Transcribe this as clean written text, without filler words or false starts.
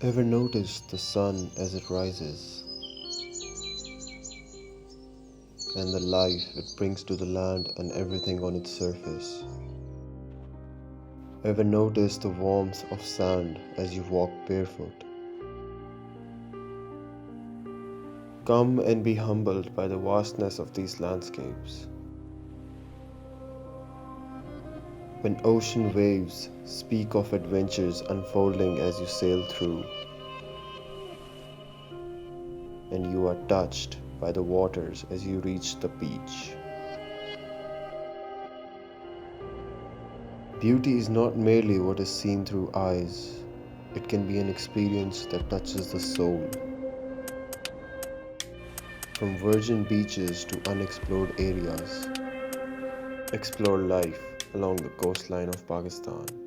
Ever notice the sun as it rises and the life it brings to the land and everything on its surface? Ever notice the warmth of sand as you walk barefoot? Come and be humbled by the vastness of these landscapes. When ocean waves speak of adventures unfolding as you sail through, and you are touched by the waters as you reach the beach. Beauty is not merely what is seen through eyes, it can be an experience that touches the soul. From virgin beaches to unexplored areas, explore life along the coastline of Pakistan.